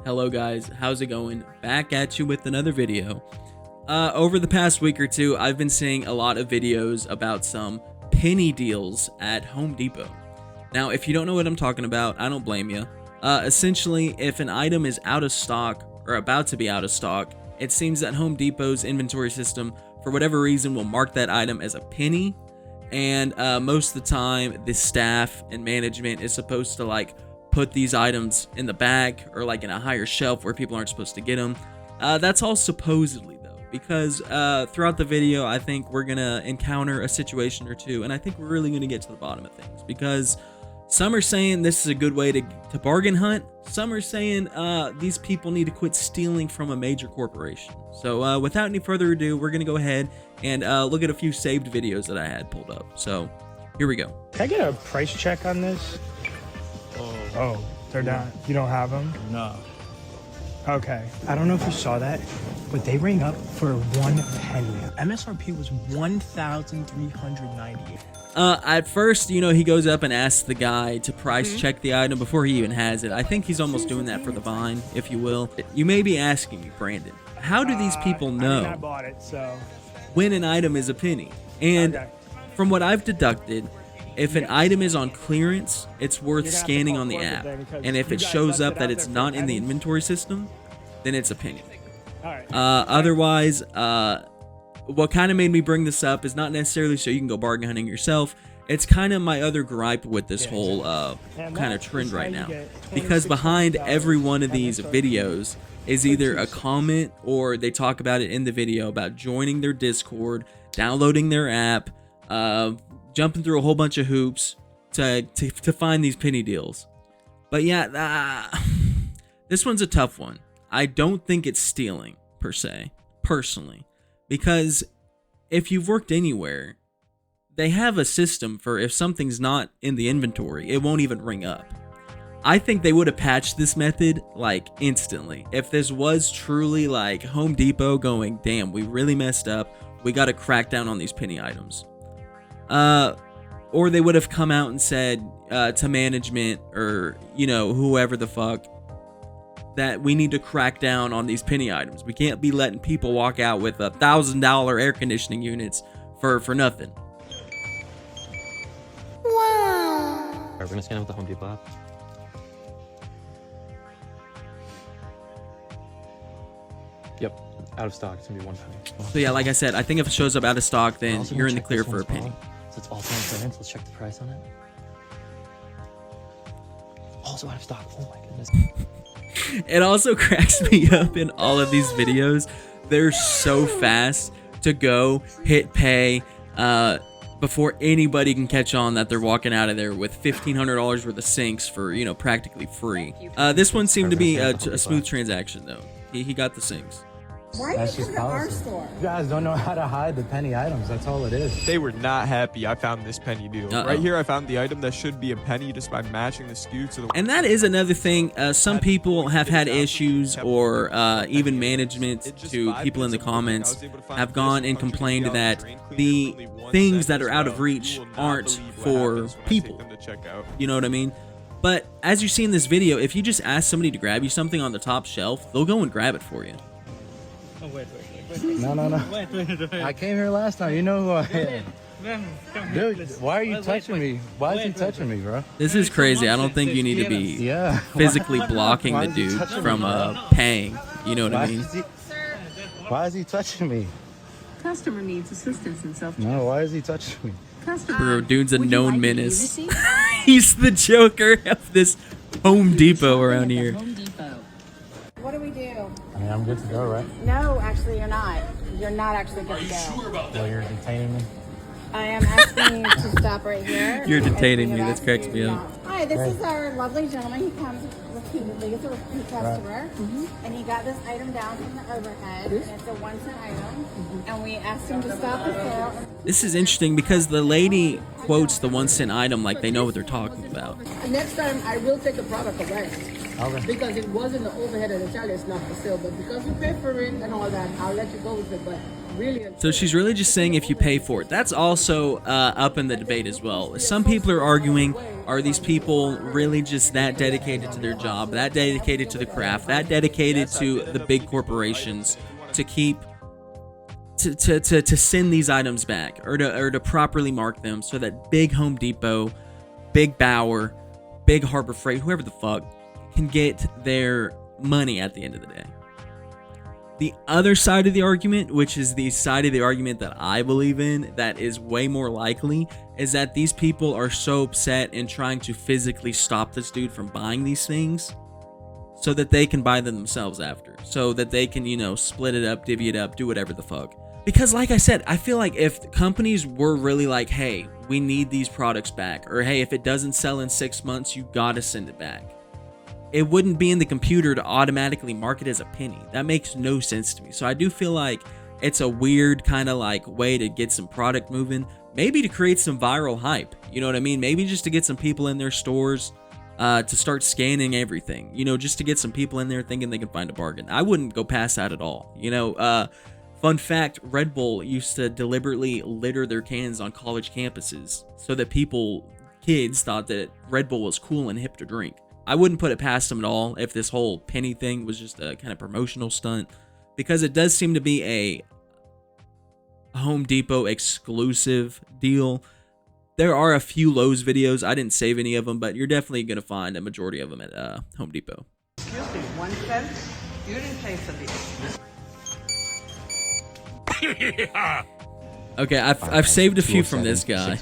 Hello guys, how's it going? Back at you with another video. Over the past week or two, I've been seeing a lot of videos about some penny deals at Home Depot. Now, if you don't know what I'm talking about, I don't blame you. Essentially, if an item is out of stock or about to be out of stock, it seems that Home Depot's inventory system, for whatever reason, will mark that item as a penny. And most of the time, the staff and management is supposed to put these items in the back or in a higher shelf where people aren't supposed to get them. That's all supposedly though, because throughout the video, I think we're gonna encounter a situation or two, and I think we're really gonna get to the bottom of things, because some are saying this is a good way to bargain hunt. Some are saying these people need to quit stealing from a major corporation. So without any further ado, we're gonna go ahead and look at a few saved videos that I had pulled up. So here we go. Can I get a price check on this? Oh, they're down. You don't have them? No. Okay. I don't know if you saw that, but they rang up for 1 penny. MSRP was $1,398. At first, he goes up and asks the guy to price check the item before he even has it. I think he's almost doing that for the vine, if you will. You may be asking me, Brandon, how do these people know I bought it, so. when an item is a penny? And from what I've deducted, if an item is on clearance, it's worth scanning on the app. And if it shows up that it's not in the inventory system, then it's a penny. Otherwise, what kind of made me bring this up is not necessarily so you can go bargain hunting yourself. It's kind of my other gripe with this whole kind of trend right now. Because behind every one of these videos is either a comment or they talk about it in the video about joining their Discord, downloading their app, jumping through a whole bunch of hoops to find these penny deals. But yeah, this one's a tough one. I don't think it's stealing per se, personally, because if you've worked anywhere, they have a system for if something's not in the inventory, it won't even ring up. I think they would have patched this method instantly. If this was truly Home Depot going, damn, we really messed up, we got to crack down on these penny items. Or they would have come out and said to management or, whoever the fuck, that we need to crack down on these penny items. We can't be letting people walk out with $1,000 air conditioning units for nothing. Wow. Alright, we're gonna scan it with the Home Depot app. Yep, out of stock. It's gonna be 1 penny. So yeah, like I said, I think if it shows up out of stock, then you're in the clear for a penny. So it's also on clearance. Let's check the price on it. Also out of stock. Oh my goodness. It also cracks me up in all of these videos. They're so fast to go hit pay before anybody can catch on that they're walking out of there with $1,500 worth of sinks for, practically free. This one seemed to be a smooth transaction though. He got the sinks. Why are you coming to our store? You guys don't know how to hide the penny items. That's all it is. They were not happy I found this penny deal. Right here, I found the item that should be a penny just by matching the SKU to the... And that is another thing. Some people have had issues, or even management to people in the comments have gone and complained that the things that are out of reach aren't for people. You know what I mean? But as you see in this video, if you just ask somebody to grab you something on the top shelf, they'll go and grab it for you. Oh, wait. No. Wait. I came here last time. You know who I am. Dude, why are you touching me? Why is he touching me, bro? This is crazy. I don't think you need to be physically blocking the dude from paying. You know what I mean? Why is he touching me? Customer needs assistance in self-checkout. No, why is he touching me? Bro, dude's a known menace. He's the Joker of this Home Depot around here. What do we do? I mean, I'm good to go, right? No, actually, you're not. You're not actually good to go. Well, you're detaining me. I am asking you to stop right here. You're detaining me. That cracks me up. Hi, this is our lovely gentleman. He comes repeatedly. He's a repeat customer. And he got this item down from the overhead. And it's a 1 cent item. And we asked him to stop the sale. This is interesting because the lady quotes the 1 cent item like they know what they're talking about. Next time, I will take the product away. Okay. Because it wasn't the overhead of the child, it's not for sale. But because you pay for it and all that, I'll let you go with it. But really, So she's really just saying if you pay for it. That's also up in the debate as well. Some people are arguing, are these people really just that dedicated to their job, that dedicated to the craft, that dedicated to the big corporations to keep to send these items back or to properly mark them so that big Home Depot, big Bauer, big Harbor Freight, whoever the fuck, can get their money at the end of the day. The other side of the argument, which is the side of the argument that I believe in, that is way more likely, is that these people are so upset and trying to physically stop this dude from buying these things so that they can buy them themselves after. So that they can, you know, split it up, divvy it up, do whatever the fuck. Because like I said, I feel like if companies were really like, hey, we need these products back, or hey, if it doesn't sell in 6 months, you gotta send it back, it wouldn't be in the computer to automatically mark it as a penny. That makes no sense to me. So I do feel like it's a weird kind of like way to get some product moving, maybe to create some viral hype. You know what I mean? Maybe just to get some people in their stores to start scanning everything, you know, just to get some people in there thinking they can find a bargain. I wouldn't go past that at all. You know, fun fact, Red Bull used to deliberately litter their cans on college campuses so that kids thought that Red Bull was cool and hip to drink. I wouldn't put it past them at all if this whole penny thing was just a kind of promotional stunt, because it does seem to be a Home Depot exclusive deal. There are a few Lowe's videos. I didn't save any of them, but you're definitely going to find a majority of them at Home Depot. Excuse me, 1 cent? You didn't pay for these. Okay, I've saved a few from this guy,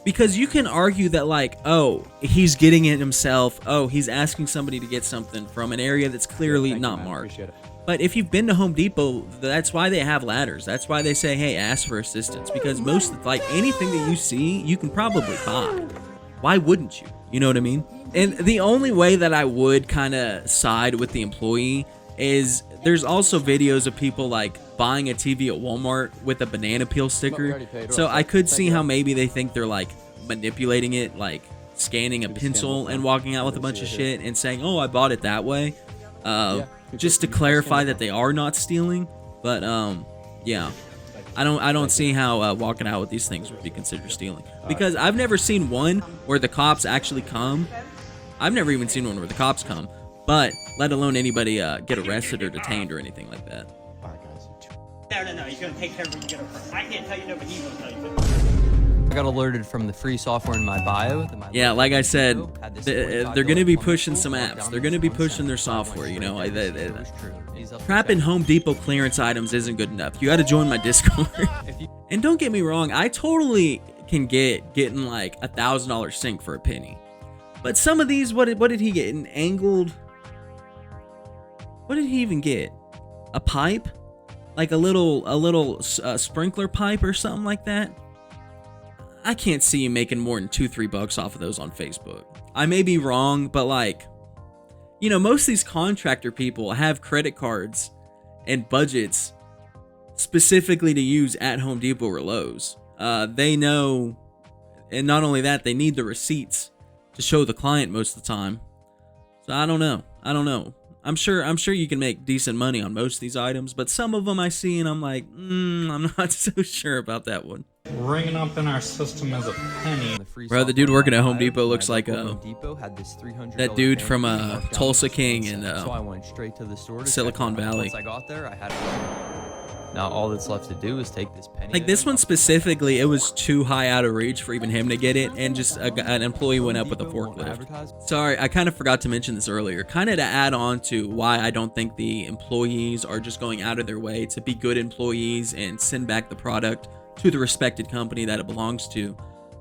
because you can argue that like, oh, he's getting it himself. Oh, he's asking somebody to get something from an area that's clearly not marked. But if you've been to Home Depot, that's why they have ladders. That's why they say, hey, ask for assistance, because most, like, anything that you see, you can probably buy. Why wouldn't you? You know what I mean? And the only way that I would kind of side with the employee is there's also videos of people like buying a TV at Walmart with a banana peel sticker. So I could see how maybe they think they're like manipulating it, like scanning a pencil and walking out with a bunch of shit and saying, oh, I bought it that way. Just to clarify that they are not stealing. But yeah, I don't see how walking out with these things would be considered stealing, because I've never seen one where the cops actually come. I've never even seen one where the cops come, but let alone anybody get arrested or detained or anything like that. No, he's gonna take care of it when you get it first. I can't tell you no, but he's gonna tell you. I got alerted from the free software in my bio. Yeah, like I said, they're going to be pushing some apps. They're going to be pushing their software, you know. Crapping Home Depot clearance items isn't good enough. You got to join my Discord. And don't get me wrong, I totally can getting like $1,000 sink for a penny. But some of these, what did he get? An angled... What did he even get? A pipe? Like a little sprinkler pipe or something like that? I can't see you making more than $2-3 off of those on Facebook. I may be wrong, but like, you know, most of these contractor people have credit cards and budgets specifically to use at Home Depot or Lowe's. They know, and not only that, they need the receipts to show the client most of the time. So I don't know. I'm sure you can make decent money on most of these items, but some of them I see and I'm like, I'm not so sure about that one. Ringing up in our system as a penny. Bro, the dude working at Home Depot looks like that dude from Tulsa King and so I went straight to the store to Silicon Valley. Once I got there, I had now all that's left to do is take this penny. Like this one specifically, it was too high out of reach for even him to get it, and just an employee went up with a forklift. Sorry, I kind of forgot to mention this earlier. Kind of to add on to why I don't think the employees are just going out of their way to be good employees and send back the product to the respected company that it belongs to.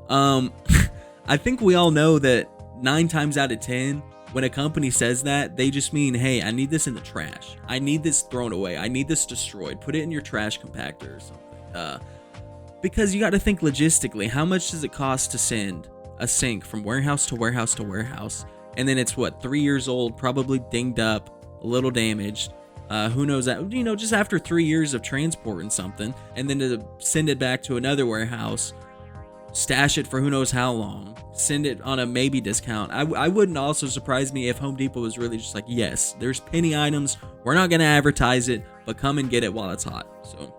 I think we all know that 9 times out of 10, when a company says that, they just mean, hey, I need this in the trash. I need this thrown away. I need this destroyed. Put it in your trash compactor or something. Because you got to think logistically, how much does it cost to send a sink from warehouse to warehouse to warehouse? And then it's what, 3 years old, probably dinged up, a little damaged. Who knows that, you know, just after 3 years of transporting something, and then to send it back to another warehouse stash it for who knows how long, send it on a maybe discount. I wouldn't also surprise me if Home Depot was really just like, yes, there's penny items. We're not going to advertise it, but come and get it while it's hot. So.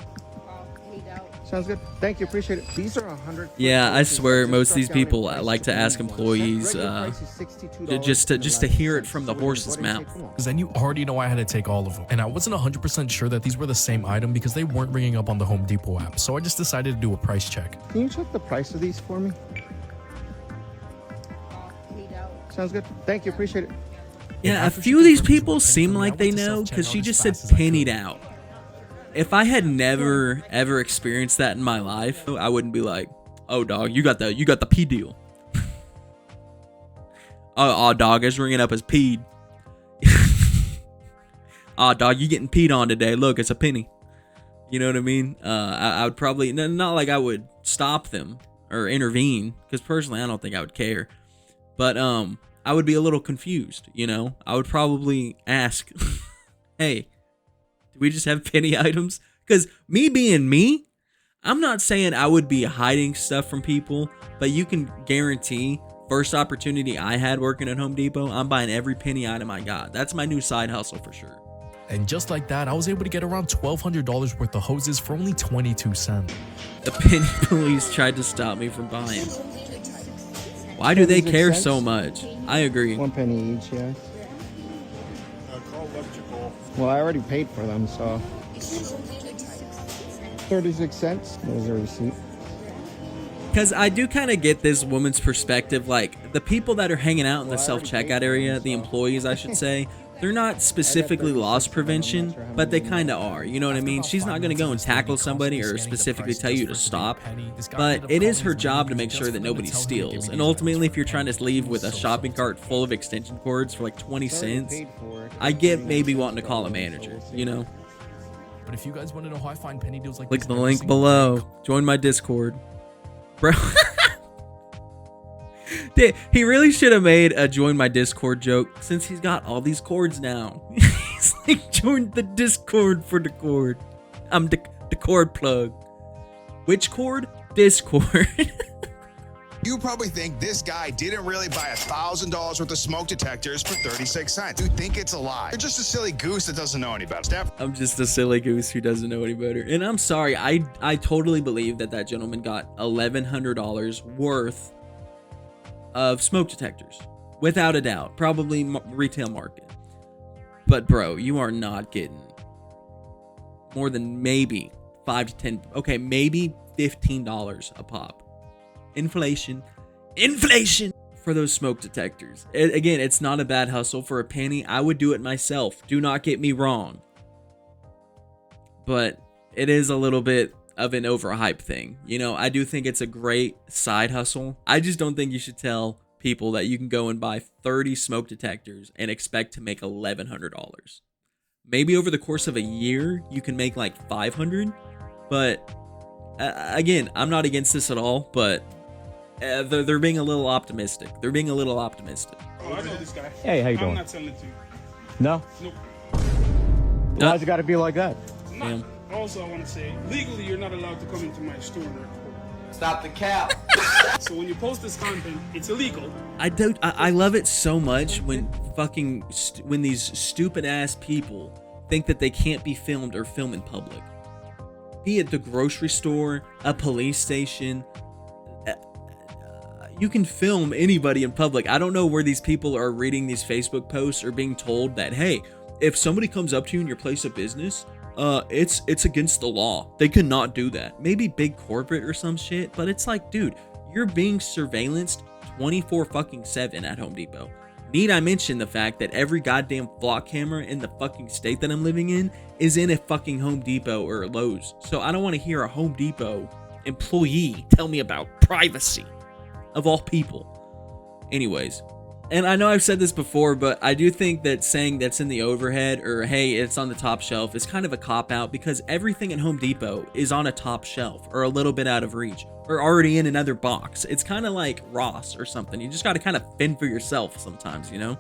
Sounds good. Thank you. Appreciate it. These are 100. Yeah, I swear most of these people like to ask employees just to hear it from the horse's mouth. Because then you already know I had to take all of them. And I wasn't 100% sure that these were the same item because they weren't ringing up on the Home Depot app. So I just decided to do a price check. Can you check the price of these for me? Sounds good. Thank you. Appreciate it. Yeah, a few of these people seem like they know because she just said pennied out. If I had never ever experienced that in my life, I wouldn't be like, "Oh, dog, you got the P deal." oh, dog, it's ringing up as peed. Oh, dog, you getting peed on today? Look, it's a penny. You know what I mean? I would probably not like I would stop them or intervene because personally, I don't think I would care. But I would be a little confused. You know, I would probably ask, "Hey, we just have penny items?" Because me being me, I'm not saying I would be hiding stuff from people, but you can guarantee first opportunity I had working at Home Depot, I'm buying every penny item I got. That's my new side hustle for sure. And just like that, I was able to get around $1,200 worth of hoses for only 22 cents. The penny police tried to stop me from buying. Why do they care so much? I agree. 1 penny each, yeah. Well, I already paid for them, so 36 cents. There's a receipt. Because I do kind of get this woman's perspective. Like, the people that are hanging out in the self-checkout area, the employees, I should say, they're not specifically loss prevention, but they kind of are. You know what I mean? She's not going to go and tackle somebody or specifically tell you to stop, but it is her job to make sure that nobody steals. And ultimately, if you're trying to leave with a shopping cart full of extension cords for like 20 cents, I get maybe wanting to call a manager, you know? But if you guys want to know how I find penny deals like click this the link below. Join my Discord. Bro. He really should have made a join my Discord joke since he's got all these cords now. He's like, join the Discord for the cord. I'm the cord plug. Which cord? Discord. You probably think this guy didn't really buy $1,000 worth of smoke detectors for 36 cents. You think it's a lie. You're just a silly goose that doesn't know any better. Steph. I'm just a silly goose who doesn't know any better. And I'm sorry, I totally believe that gentleman got $1,100 worth of smoke detectors. Without a doubt. Probably retail market. But bro, you are not getting more than maybe 5 to 10, okay, maybe $15 a pop. Inflation for those smoke detectors. Again, it's not a bad hustle for a penny. I would do it myself. Do not get me wrong. But it is a little bit of an overhyped thing. You know, I do think it's a great side hustle. I just don't think you should tell people that you can go and buy 30 smoke detectors and expect to make $1,100. Maybe over the course of a year, you can make like $500. But again, I'm not against this at all, but they're being a little optimistic. They're being a little optimistic. Oh, I know this guy. Hey, how you doing? I'm not selling it to you. No? Nope. Why's it got to be like that? Not. Also, I want to say, legally, you're not allowed to come into my store and record. Stop the cap. So when you post this content, it's illegal. I love it so much when when these stupid ass people think that they can't be filmed or film in public. Be it the grocery store, a police station. You can film anybody in public. I don't know where these people are reading these Facebook posts or being told that, hey, if somebody comes up to you in your place of business, it's against the law. They cannot do that. Maybe big corporate or some shit, but it's like, dude, you're being surveillanced 24/7 at Home Depot. Need I mention the fact that every goddamn flock camera in the fucking state that I'm living in is in a fucking Home Depot or a Lowe's. So I don't want to hear a Home Depot employee tell me about privacy. Of all people. Anyways, and I know I've said this before, but I do think that saying that's in the overhead or hey, it's on the top shelf is kind of a cop-out because everything at Home Depot is on a top shelf or a little bit out of reach or already in another box. It's kind of like Ross or something. You just got to kind of fend for yourself sometimes, you know?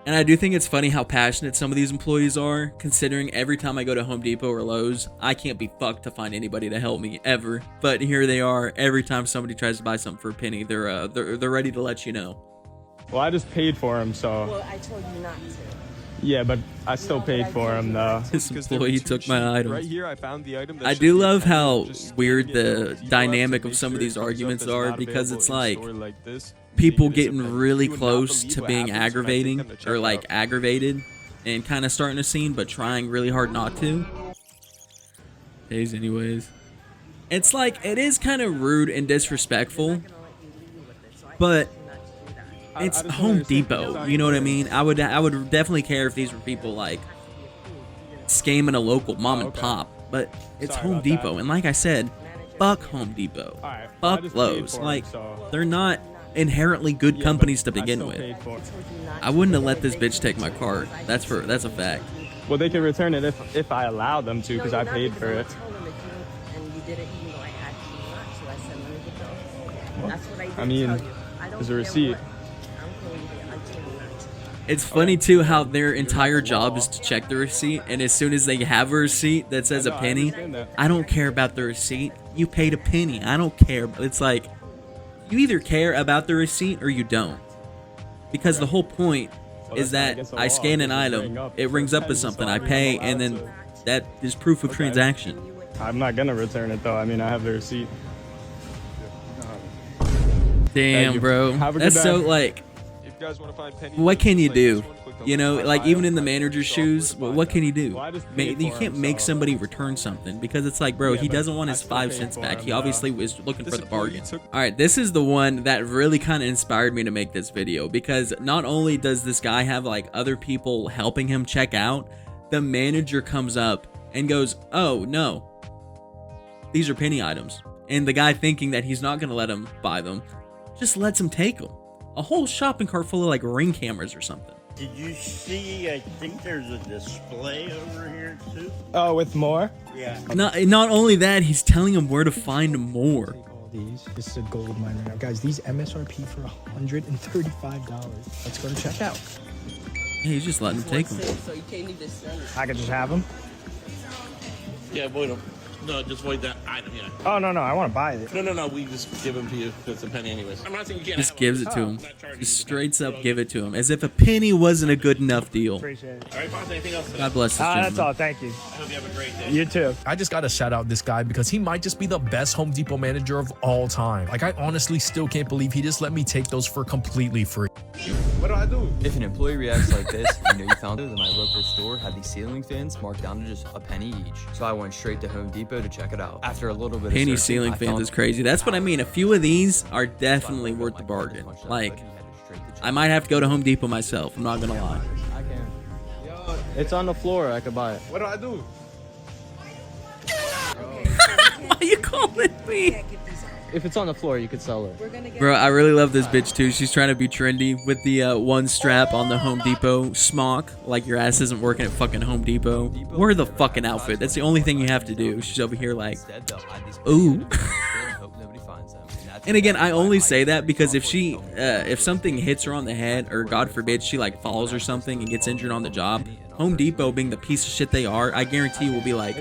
And I do think it's funny how passionate some of these employees are, considering every time I go to Home Depot or Lowe's, I can't be fucked to find anybody to help me ever. But here they are. Every time somebody tries to buy something for a penny, they're ready to let you know. Well, I just paid for him, so. Well, I told you not to. Yeah, but I still paid for him though. This employee took my items. Right here, I found the item. I do love how weird the dynamic of some of these arguments are, because it's like people getting really close to being aggravating or like aggravated and kind of starting a scene, but trying really hard not to. Anyways, it's like it is kind of rude and disrespectful, but it's Home Depot, you know what I mean? I would definitely care if these were people like scamming a local mom and pop, but it's Home Depot, and like I said, fuck Home Depot, fuck Lowe's. Like, they're not inherently good companies to begin with. I wouldn't have let this bitch take my cart. That's a fact. Well, they can return it if I allow them to, because I paid for it. And you did it even though I had you not to. I said, let me get the. That's what I did. I mean, tell you. there's a receipt. It's funny too how their entire job is to check the receipt, and as soon as they have a receipt that says a penny, I don't care about the receipt. You paid a penny. I don't care. It's like, you either care about the receipt or you don't. Because the whole point is that I scan an item, it rings up as something, I pay, and then that is proof of transaction. I'm not gonna return it though. I mean, I have the receipt. Damn, bro. That's so like, what can you do? You know, like even in the manager's shoes, what can you do? You can't make somebody return something, because it's like, bro, he doesn't want his 5 cents back. He obviously was looking for the bargain. All right, this is the one that really kind of inspired me to make this video, because not only does this guy have like other people helping him check out, the manager comes up and goes, oh no, these are penny items. And the guy, thinking that he's not going to let him buy them, just lets him take them. A whole shopping cart full of like Ring cameras or something. Did you see, I think there's a display over here too? Oh, with more? Yeah. Not only that, he's telling him where to find more. All these. This is a gold mine right now. Guys, these MSRP for $135. Let's go to check out. Yeah, he's just letting him take them. So you can't even sell it. I could just have them? Yeah, void them. No, just void that item, yeah. Oh, no, I want to buy it. No, we just give them to you because it's a penny anyways. I'm not saying you can't just gives it to him. Just straight up give it to him. As if a penny wasn't a good enough deal. Appreciate it. All right, boss, anything else? God bless this gentleman. That's all. Thank you. I hope you have a great day. You too. I just gotta shout out this guy because he might just be the best Home Depot manager of all time. Like, I honestly still can't believe he just let me take those for completely free. What do I do? If an employee reacts like this, you know you found it, then my local store had these ceiling fans marked down to just a penny each. So I went straight to Home Depot to check it out. After a little bit penny of searching, ceiling fans is crazy. That's what I mean. A few of these are definitely worth the bargain. Like, I might have to go to Home Depot myself. I'm not gonna lie. I can. Yo, it's on the floor. I could buy it. What do I do? Why are you calling me? If it's on the floor, you could sell it. Bro, I really love this bitch too. She's trying to be trendy with the one strap on the Home Depot smock. Like your ass isn't working at fucking Home Depot. Wear the fucking outfit. That's the only thing you have to do. She's over here like, ooh. And again, I only say that because if something hits her on the head, or God forbid she like falls or something and gets injured on the job, Home Depot, being the piece of shit they are, I guarantee will be like,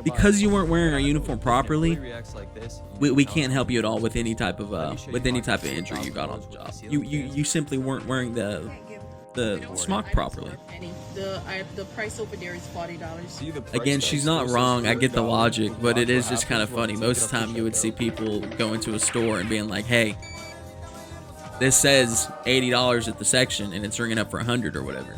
because you weren't wearing our uniform properly, we can't help you at all with any type of injury you got on the job. You simply weren't wearing the smock properly. The price over there is $40. Again, she's not wrong. I get the logic, but it is just kind of funny. Most of the time, you would see people go into a store and being like, "Hey, this says $80 at the section, and it's ringing up for $100 or whatever."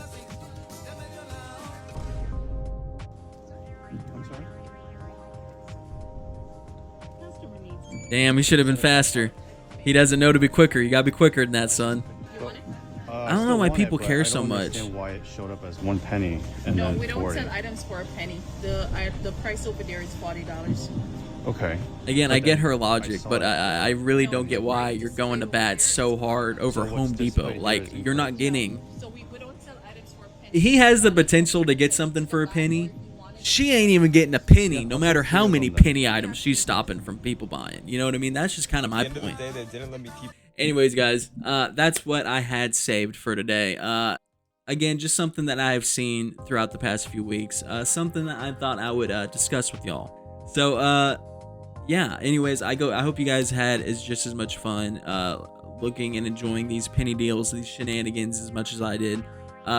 Damn, he should have been faster. He doesn't know to be quicker. You gotta be quicker than that, son. I don't know why people care so much. Why it showed up as 1 penny and no, then we don't 40. sell items for a penny. The price over there is $40. Okay. Again, I get her logic, but I really don't get why you're going to bat so hard over Home Depot. Like, you're not getting. We don't sell items for a penny. He has the potential to get something for a penny. She ain't even getting a penny, no matter how many penny items she's stopping from people buying. You know what I mean? That's just kind of my point. Anyways, guys, that's what I had saved for today. again, just something that I have seen throughout the past few weeks, something that I thought I would discuss with y'all. So yeah, anyways, I hope you guys had just as much fun looking and enjoying these penny deals, these shenanigans as much as I did.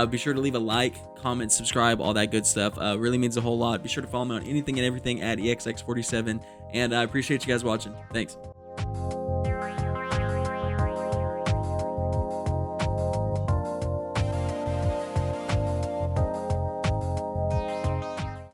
Be sure to leave a like, comment, subscribe, all that good stuff. Really means a whole lot. Be sure to follow me on anything and everything at EXX47, and I appreciate you guys watching. Thanks.